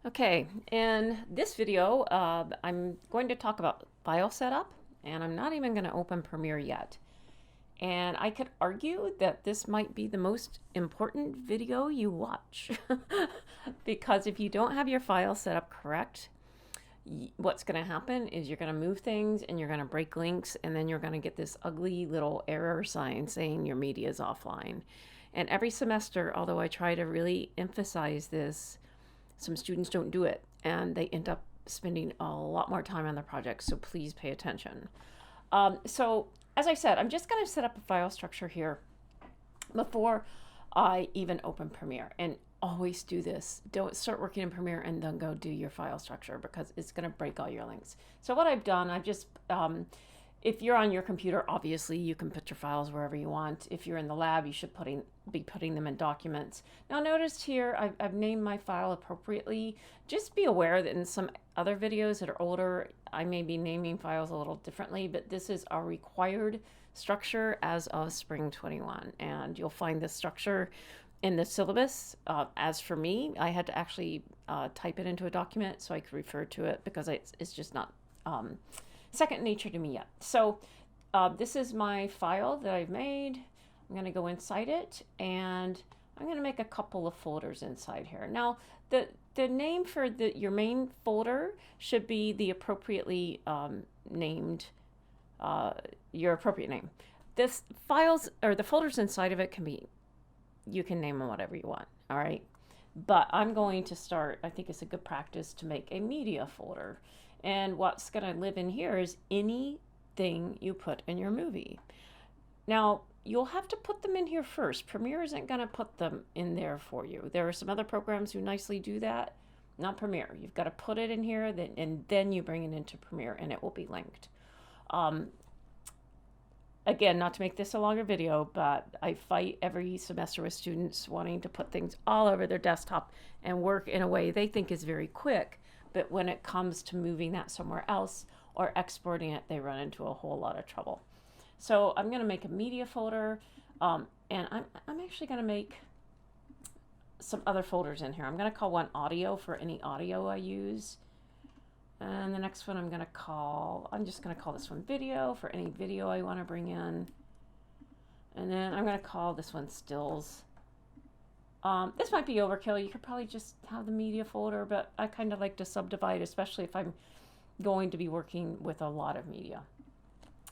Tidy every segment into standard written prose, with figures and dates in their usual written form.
Okay, in this video, I'm going to talk about file setup, and I'm not even going to open Premiere yet. And I could argue that this might be the most important video you watch because if you don't have your file set up correct, what's going to happen is you're going to move things and you're going to break links, and then you're going to get this ugly little error sign saying your media is offline. And every semester, although I try to really emphasize this, some students don't do it and they end up spending a lot more time on their projects, so please pay attention. So as I said, I'm just going to set up a file structure here before I even open Premiere, and always do this. Don't start working in Premiere and then go do your file structure because it's going to break all your links. So what I've done, I've just if you're on your computer, obviously you can put your files wherever you want. If you're in the lab, you should be putting them in documents. Now notice here, I've named my file appropriately. Just be aware that in some other videos that are older, I may be naming files a little differently, but this is our required structure as of spring 21. And you'll find this structure in the syllabus. As for me, I had to actually type it into a document so I could refer to it because it's just not second nature to me yet. So this is my file that I've made. I'm going to go inside it and I'm going to make a couple of folders inside here. Now the name for your main folder should be the appropriately named, your appropriate name. This files or the folders inside of it can be, you can name them whatever you want. All right. But I'm going to start, I think it's a good practice to make a media folder. And what's going to live in here is anything you put in your movie. Now, you'll have to put them in here first. Premiere isn't going to put them in there for you. There are some other programs who nicely do that. Not Premiere. You've got to put it in here, and then you bring it into Premiere, and it will be linked. Again, not to make this a longer video, but I fight every semester with students wanting to put things all over their desktop and work in a way they think is very quick. But when it comes to moving that somewhere else or exporting it, they run into a whole lot of trouble. So I'm going to make a media folder, and I'm actually going to make some other folders in here. I'm going to call one audio for any audio I use. And the next one I'm just going to call this one video for any video I want to bring in. And then I'm going to call this one stills. This might be overkill. You could probably just have the media folder, but I kind of like to subdivide, especially if I'm going to be working with a lot of media.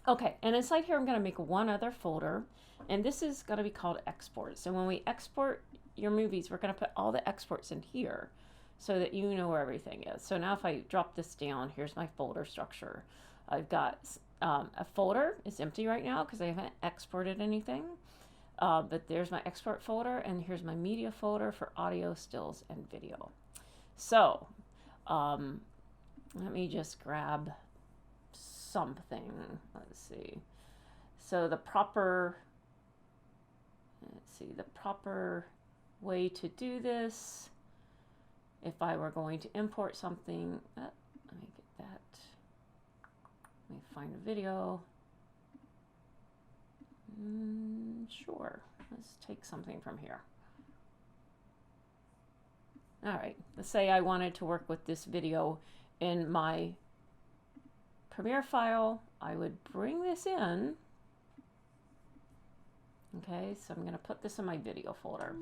Okay, and inside here I'm going to make one other folder, and this is going to be called exports. And when we export your movies, we're going to put all the exports in here so that you know where everything is. So now if I drop this down, here's my folder structure. I've got a folder. It's empty right now because I haven't exported anything. But there's my export folder, and here's my media folder for audio, stills, and video. So let me just grab something. Let's see. So the proper way to do this, if I were going to import something, let me get that. Let me find a video. Sure, let's take something from here. All right, let's say I wanted to work with this video in my Premiere file. I would bring this in. Okay, so I'm going to put this in my video folder.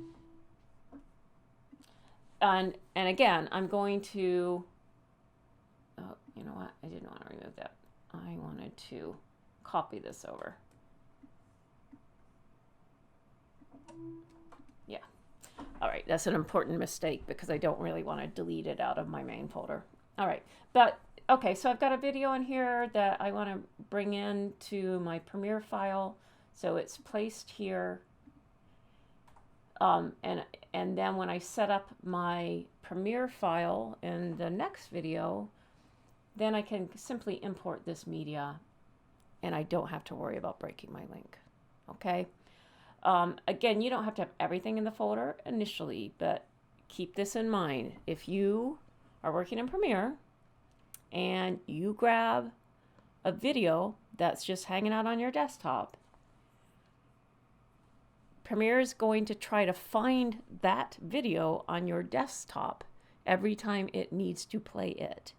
And again, I'm going to, oh, you know what? I didn't want to remove that. I wanted to copy this over. Yeah. All right. That's an important mistake because I don't really want to delete it out of my main folder. All right. But okay, so I've got a video in here that I want to bring into my Premiere file. So it's placed here. And then when I set up my Premiere file in the next video, then I can simply import this media and I don't have to worry about breaking my link. Okay. Again, you don't have to have everything in the folder initially, but keep this in mind. If you are working in Premiere and you grab a video that's just hanging out on your desktop, Premiere is going to try to find that video on your desktop every time it needs to play it.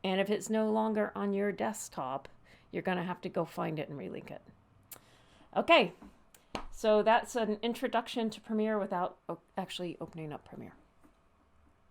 And if it's no longer on your desktop, you're going to have to go find it and relink it. Okay, so that's an introduction to Premiere without actually opening up Premiere.